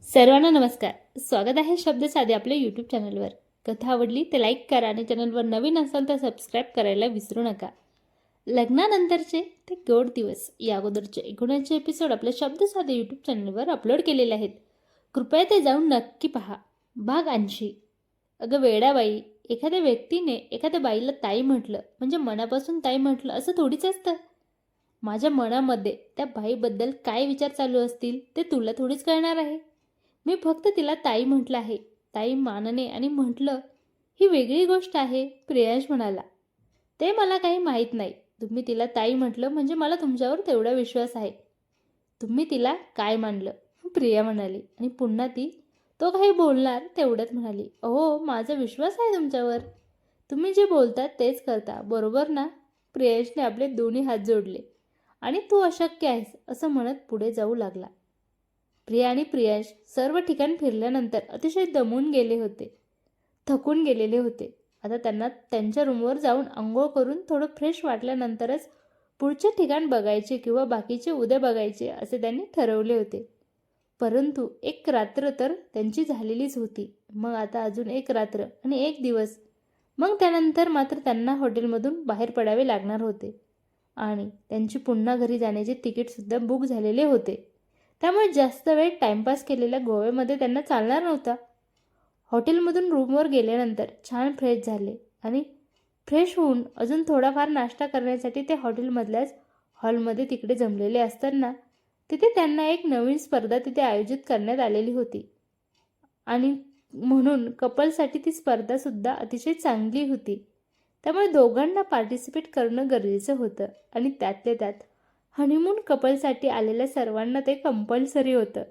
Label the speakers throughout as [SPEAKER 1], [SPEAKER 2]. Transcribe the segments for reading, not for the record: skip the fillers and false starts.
[SPEAKER 1] सर्वांना नमस्कार. स्वागत आहे शब्द साधे आपल्या यूट्यूब चॅनलवर. कथा आवडली तर लाईक करा आणि चॅनलवर नवीन असाल तर सबस्क्राईब करायला विसरू नका. लग्नानंतरचे ते गोड दिवस या अगोदरचे 19 एपिसोड आपल्या शब्द साधे यूट्यूब चॅनलवर अपलोड केलेले आहेत. कृपया ते जाऊन नक्की पहा. भाग 80. अगं वेडाबाई, एखाद्या व्यक्तीने एखाद्या बाईला ताई म्हटलं म्हणजे मनापासून ताई म्हटलं असं थोडीच असतं. माझ्या मनामध्ये त्या बाईबद्दल काय विचार चालू असतील ते तुला थोडीच कळणार आहे. मी फक्त तिला ताई म्हटलं आहे. ताई मानणे आणि म्हटलं ही वेगळी गोष्ट आहे, प्रियांश म्हणाला. ते मला काही माहीत नाही. तुम्ही तिला ताई म्हटलं म्हणजे मला तुमच्यावर तेवढा विश्वास आहे. तुम्ही तिला काय मानलं? प्रिया म्हणाली आणि पुन्हा ती तो काही बोलणार तेवढ्यात म्हणाली, अहो माझा विश्वास आहे तुमच्यावर. तुम्ही जे बोलतात तेच करता, बरोबर ना? प्रियांशने आपले दोन्ही हात जोडले आणि तू अशक्य आहेस असं म्हणत पुढे जाऊ लागला. प्रिया आणि प्रियांश सर्व ठिकाण फिरल्यानंतर अतिशय दमून गेले होते, थकून गेलेले होते. आता त्यांना त्यांच्या रूमवर जाऊन आंघोळ करून थोडं फ्रेश वाटल्यानंतरच पुढचे ठिकाण बघायचे किंवा बाकीचे उद्या बघायचे असे त्यांनी ठरवले होते. परंतु एक रात्र तर त्यांची झालेलीच होती. मग आता अजून एक रात्र आणि एक दिवस. मग त्यानंतर मात्र त्यांना हॉटेलमधून बाहेर पडावे लागणार होते आणि त्यांची पुन्हा घरी जाण्याचे तिकीटसुद्धा बुक झालेले होते. त्यामुळे जास्त वेळ टाइमपास केलेल्या गोव्यामध्ये त्यांना चालणार नव्हता. हॉटेलमधून रूमवर गेल्यानंतर छान फ्रेश झाले आणि फ्रेश होऊन अजून थोडाफार नाश्ता करण्यासाठी ते हॉटेलमधल्याच हॉलमध्ये तिकडे जमलेले असताना तिथे त्यांना एक नवीन स्पर्धा तिथे आयोजित करण्यात आलेली होती आणि म्हणून कपलसाठी ती स्पर्धासुद्धा अतिशय चांगली होती. त्यामुळे दोघांना पार्टिसिपेट करणं गरजेचं होतं आणि त्यातल्या त्यात हनीमून कपलसाठी आलेल्या सर्वांना ते कंपल्सरी होतं.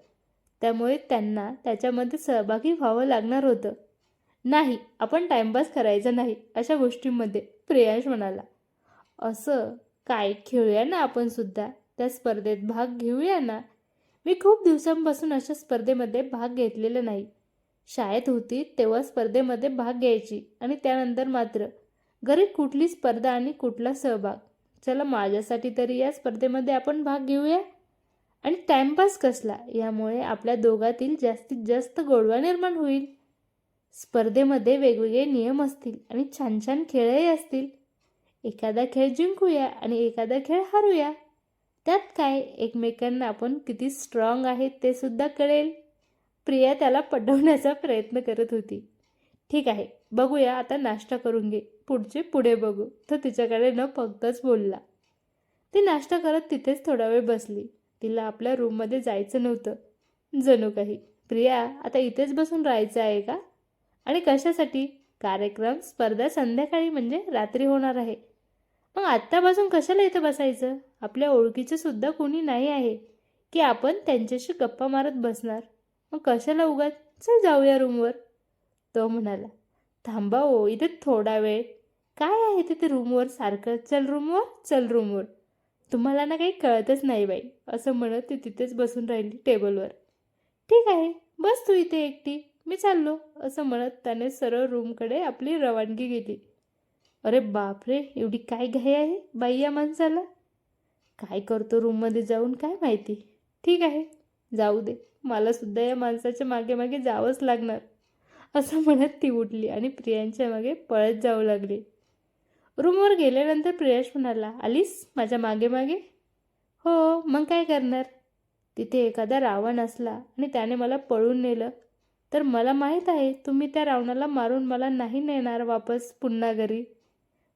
[SPEAKER 1] त्यामुळे त्यांना त्याच्यामध्ये सहभागी व्हावं लागणार होतं. नाही, आपण टाइमपास करायचा नाही अशा गोष्टींमध्ये, प्रियांश म्हणाला. असं काय, खेळूया ना आपण सुद्धा, त्या स्पर्धेत भाग घेऊया ना. मी खूप दिवसांपासून अशा स्पर्धेमध्ये भाग घेतलेला नाही. शाळेत होती तेव्हा स्पर्धेमध्ये भाग घ्यायची आणि त्यानंतर मात्र घरी कुठली स्पर्धा आणि कुठला सहभाग. चला माझ्यासाठी तरी या स्पर्धेमध्ये आपण भाग घेऊया. आणि टाइमपास कसला, यामुळे आपल्या दोघातील जास्तीत जास्त गोडवा निर्माण होईल. स्पर्धेमध्ये वेगवेगळे नियम असतील आणि छान छान खेळही असतील. एखादा खेळ जिंकूया आणि एखादा खेळ हारूया. त्यात काय, एकमेकांना आपण किती स्ट्रॉंग आहेत ते सुद्धा कळेल. प्रिया त्याला पटवण्याचा प्रयत्न करत होती. ठीक आहे, बघूया, आता नाश्ता करून घे, पुढचे पुढे बघू, तो तिच्याकडे न बघताच बोलला. ती नाश्ता करत तिथेच थोडा वेळ बसली. तिला आपल्या रूममध्ये जायचं नव्हतं जणू काही. प्रिया, आता इथेच बसून राहायचं आहे का? आणि कशासाठी? कार्यक्रम स्पर्धा संध्याकाळी म्हणजे रात्री होणार आहे. मग आत्तापासून कशाला इथं बसायचं? आपल्या ओळखीचं सुद्धा कोणी नाही आहे की आपण त्यांच्याशी गप्पा मारत बसणार. मग कशाला उगाच, चल जाऊया रूमवर, तो म्हणाला. थांबा हो, इथे थोडा वेळ. काय आहे तिथे रूमवर सारखं, चल रूमवर, चल रूमवर. तुम्हाला ना काही कळतच नाही बाई, असं म्हणत ती तिथेच बसून राहिली टेबलवर. ठीक आहे, बस तू इथे एकटी, मी चाललो, असं म्हणत त्याने सरळ रूमकडे आपली रवानगी केली. अरे बापरे, एवढी काय घाई आहे बाई या माणसाला? काय करतो रूममध्ये जाऊन काय माहिती. ठीक आहे, जाऊ दे, मला सुद्धा या माणसाच्या मागे मागे जावंच लागणार, असं म्हणत ती उठली आणि प्रियांच्या मागे पळत जाऊ लागली. रूमवर गेल्यानंतर प्रियांश म्हणाला, आलीस माझ्या मागे मागे? हो, मग काय करणार? तिथे एखादा रावण असला आणि त्याने मला पळून नेलं तर मला माहीत आहे तुम्ही त्या रावणाला मारून मला नाही नेणार वापस पुन्हा घरी.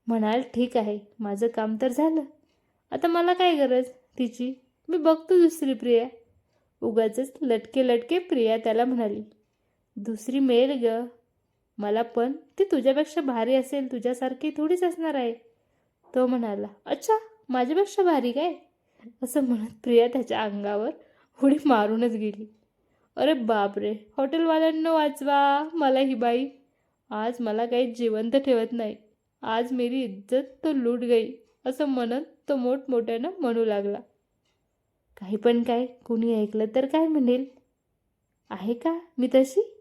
[SPEAKER 1] म्हणाल, ठीक आहे, माझं काम तर झालं, आता मला काय गरज तिची, मी बघतो दुसरी प्रिया. उगाचच लटके लटके प्रिया त्याला म्हणाली. दुसरी मिळेल ग मला, पण ती तुझ्यापेक्षा भारी असेल, तुझ्यासारखी थोडीच असणार आहे, तो म्हणाला. अच्छा, माझ्यापेक्षा भारी काय? असं म्हणत प्रिया त्याच्या अंगावर उडी मारूनच गेली. अरे बापरे, हॉटेलवाल्यांना वाचवा, मला ही बाई आज मला काही जिवंत ठेवत नाही, आज मेरी इज्जत तो लूट गई, असं म्हणत तो मोठमोठ्यानं म्हणू लागला. काही पण काय, कुणी ऐकलं तर काय म्हणेल? आहे का मी तशी?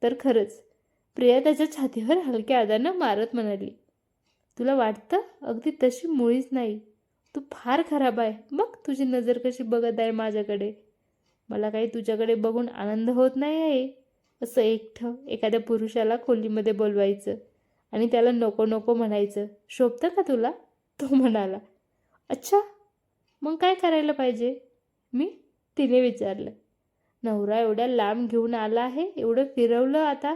[SPEAKER 1] तर खरंच, प्रिया त्याच्या छातीवर हलक्या आदानं मारत म्हणाली. तुला वाटतं? अगदी तशी मुळीच नाही. तू फार खराब आहे. बघ तुझी नजर कशी बघत आहे माझ्याकडे. मला काही तुझ्याकडे बघून आनंद होत नाही आहे. असं एकटं एखाद्या पुरुषाला खोलीमध्ये बोलवायचं आणि त्याला नको नको म्हणायचं शोभतं का तुला? तो म्हणाला. अच्छा, मग काय करायला पाहिजे मी? तिने विचारलं. नवरा एवढ्या लांब घेऊन आला आहे, एवढं फिरवलं, आता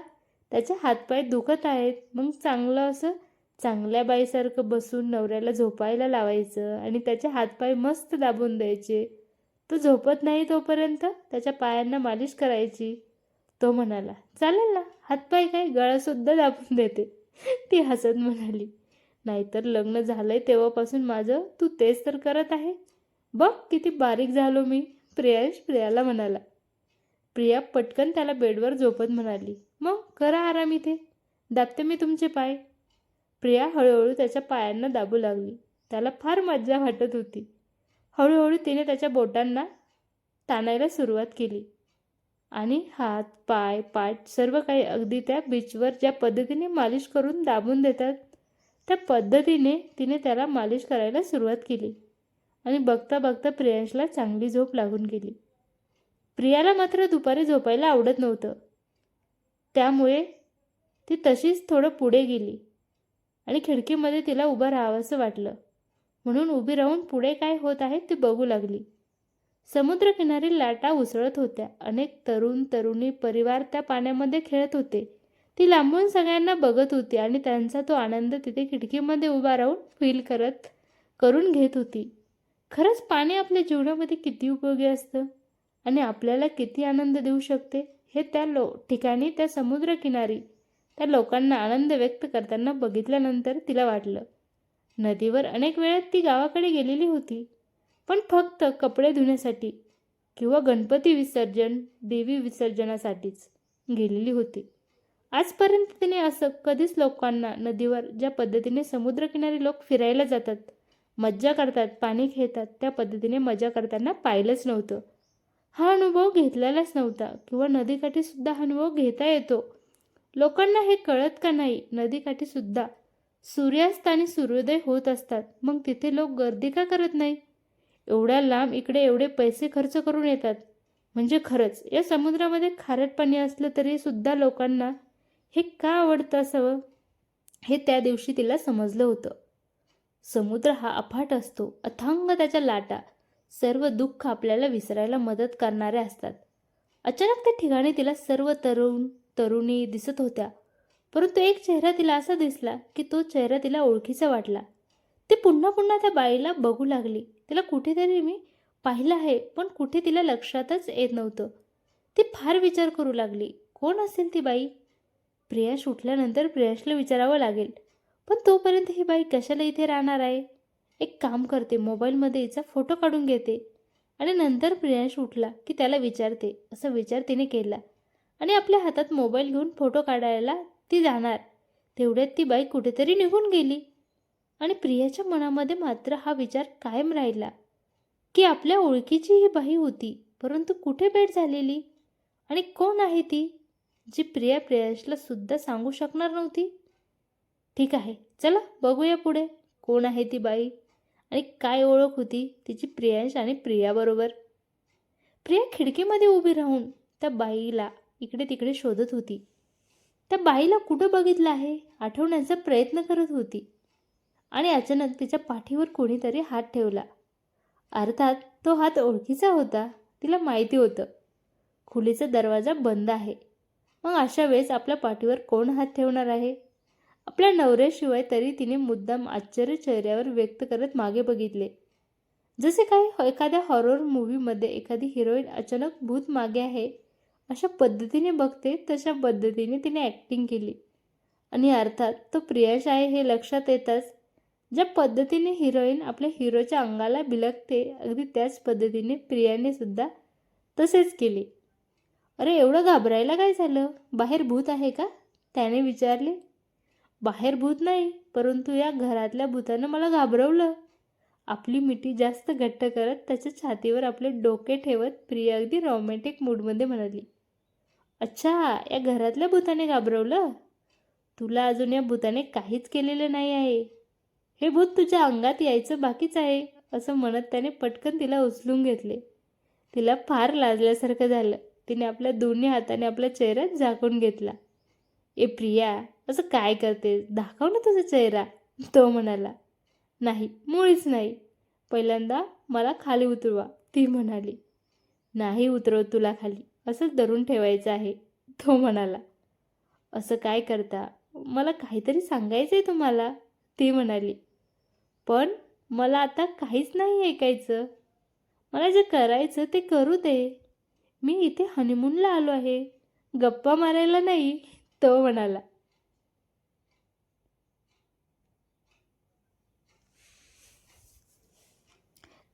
[SPEAKER 1] त्याचे हातपाय दुखत आहेत. मग चांगलं असं चांगल्या बाईसारखं बसून नवऱ्याला झोपायला लावायचं आणि त्याचे हातपाय मस्त दाबून द्यायचे. तो झोपत नाही तोपर्यंत त्याच्या पायांना मालिश करायची. तो म्हणाला, चालेल ना, हातपाय काय गळासुद्धा दाबून देते. ती हसत म्हणाली, नाहीतर लग्न झालंय तेव्हापासून माझं तू तेच तर करत आहे. बघ किती बारीक झालो मी. प्रियांश प्रियाला म्हणाला. प्रिया पटकन त्याला बेडवर झोपत म्हणाली, मग करा आराम इथे, दाबते मी तुमचे पाय. प्रिया हळूहळू त्याच्या पायांना दाबू लागली. त्याला फार मज्जा वाटत होती. हळूहळू तिने त्याच्या बोटांना ताणायला सुरुवात केली आणि हात पाय पाठ सर्व काही अगदी त्या बीचवर ज्या पद्धतीने मालिश करून दाबून देतात त्या पद्धतीने तिने त्याला मालिश करायला सुरुवात केली आणि बघता बघता प्रियांशला चांगली झोप लागून गेली. प्रियाला मात्र दुपारी झोपायला आवडत नव्हतं. त्यामुळे ती तशीच थोडं पुढे गेली आणि खिडकीमध्ये तिला उभं राहावंसं वाटलं, म्हणून उभी राहून पुढे काय होत आहे ते बघू लागली. समुद्रकिनारी लाटा उसळत होत्या. अनेक तरुण तरुणी परिवार त्या पाण्यामध्ये खेळत होते. ती लांबून सगळ्यांना बघत होती आणि त्यांचा तो आनंद तिथे खिडकीमध्ये उभा राहून फील करून घेत होती. खरंच पाणी आपल्या जीवनामध्ये किती उपयोगी असतं आणि आपल्याला किती आनंद देऊ शकते हे त्या ठिकाणी त्या समुद्रकिनारी त्या लोकांना आनंद व्यक्त करताना बघितल्यानंतर तिला वाटलं. नदीवर अनेक वेळा ती गावाकडे गेलेली होती, पण फक्त कपडे धुण्यासाठी किंवा गणपती विसर्जन देवी विसर्जनासाठीच गेलेली होती. आजपर्यंत तिने असं कधीच लोकांना नदीवर ज्या पद्धतीने समुद्रकिनारी लोक फिरायला जातात, मज्जा करतात, पाणी खेळतात, त्या पद्धतीने मजा करताना पाहिलंच नव्हतं. हा अनुभव घेतलेलाच नव्हता किंवा नदीकाठीसुद्धा हा अनुभव घेता येतो. लोकांना हे कळत का नाही? नदीकाठीसुद्धा सूर्यास्त आणि सूर्योदय होत असतात. मग तिथे लोक गर्दी का करत नाही? एवढ्या लांब इकडे एवढे पैसे खर्च करून येतात. म्हणजे खरंच या समुद्रामध्ये खारट पाणी असलं तरी सुद्धा लोकांना हे का आवडतं असावं हे त्या दिवशी तिला समजलं होतं. समुद्र हा अफाट असतो, अथांग त्याच्या लाटा सर्व दुःख आपल्याला विसरायला मदत करणाऱ्या असतात. अचानक त्या ठिकाणी तिला सर्व तरुण तरुणी दिसत होत्या, परंतु एक चेहरा तिला असा दिसला की तो चेहरा तिला ओळखीचा वाटला. ती पुन्हा पुन्हा त्या बाईला बघू लागली. तिला कुठेतरी मी पाहिलं आहे, पण कुठे तिला लक्षातच येत नव्हतं. ती फार विचार करू लागली, कोण असेल ती बाई? प्रियांश उठल्यानंतर प्रियांशला विचारावं लागेल, पण तोपर्यंत ही बाई कशाला इथे राहणार आहे? एक काम करते, मोबाईलमध्ये हिचा फोटो काढून घेते आणि नंतर प्रियांश उठला की त्याला विचारते, असा विचार तिने केला आणि आपल्या हातात मोबाईल घेऊन फोटो काढायला ती जाणार तेवढ्यात ती बाई कुठेतरी निघून गेली. आणि प्रियाच्या मनामध्ये मात्र हा विचार कायम राहिला की आपल्या ओळखीची ही बाई होती, परंतु कुठे भेट झालेली आणि कोण आहे ती, जी प्रियांशला सुद्धा सांगू शकणार नव्हती. ठीक आहे, चला बघूया पुढे कोण आहे ती बाई आणि काय ओळख होती तिची प्रियांश आणि प्रियाबरोबर. प्रिया खिडकीमध्ये उभी राहून त्या बाईला इकडे तिकडे शोधत होती. त्या बाईला कुठं बघितलं आहे आठवण्याचा प्रयत्न करत होती आणि अचानक तिच्या पाठीवर कोणीतरी हात ठेवला. अर्थात तो हात ओळखीचा होता. तिला माहिती होतं खोलीचा दरवाजा बंद आहे. मग अशा वेळेस आपल्या पाठीवर कोण हात ठेवणार आहे? आपल्या नवऱ्याशिवाय. तरी तिने मुद्दाम आश्चर्य चेहऱ्यावर व्यक्त करत मागे बघितले, जसे काही एखाद्या हॉरर मूव्हीमध्ये एखादी हिरोईन अचानक भूत मागे आहे अशा पद्धतीने बघते, तशा पद्धतीने तिने ॲक्टिंग केली. आणि अर्थात तो प्रियांश आहे हे लक्षात येताच ज्या पद्धतीने हिरोईन आपल्या हिरोच्या अंगाला बिलगते, अगदी त्याच पद्धतीने प्रियाने सुद्धा तसेच केले. अरे एवढं घाबरायला काय झालं? बाहेर भूत आहे का? त्याने विचारले. बाहेर भूत नाही, परंतु या घरातल्या भूतानं मला घाबरवलं. आपली मिठी जास्त घट्ट करत त्याच्या छातीवर आपले डोके ठेवत प्रिया अगदी रोमॅन्टिक मूडमध्ये म्हणाली, अच्छा, या घरातल्या भूताने घाबरवलं? तुला अजून या भूताने काहीच केलेलं नाही आहे. हे भूत तुझ्या अंगात यायचं बाकीच आहे, असं म्हणत त्याने पटकन तिला उचलून घेतले. तिला फार लाजल्यासारखं झालं. तिने आपल्या दोन्ही हाताने आपला चेहरा झाकून घेतला. ए प्रिया, असं काय करतेस? दाखव ना तुझा चेहरा, तो म्हणाला. नाही, मुळीच नाही. पहिल्यांदा मला खाली उतरवा, ती म्हणाली. नाही उतरवत तुला खाली, असंच धरून ठेवायचं आहे, तो म्हणाला. असं काय करता? मला काहीतरी सांगायचं आहे तुम्हाला, ती म्हणाली. पण मला आता काहीच नाही ऐकायचं. मला जे करायचं ते करू दे. मी इथे हनीमूनला आलो आहे, गप्पा मारायला नाही, तो म्हणाला.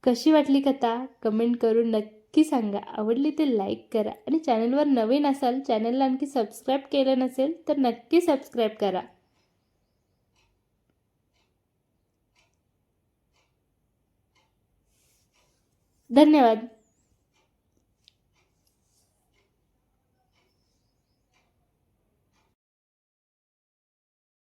[SPEAKER 1] कशी वाटली कथा? कमेंट करून नक्की सांगा. आवडली तर लाईक करा आणि चॅनलवर नवीन असाल, चॅनलला आणखी सबस्क्राईब केलं नसेल तर नक्की सबस्क्राईब करा. धन्यवाद.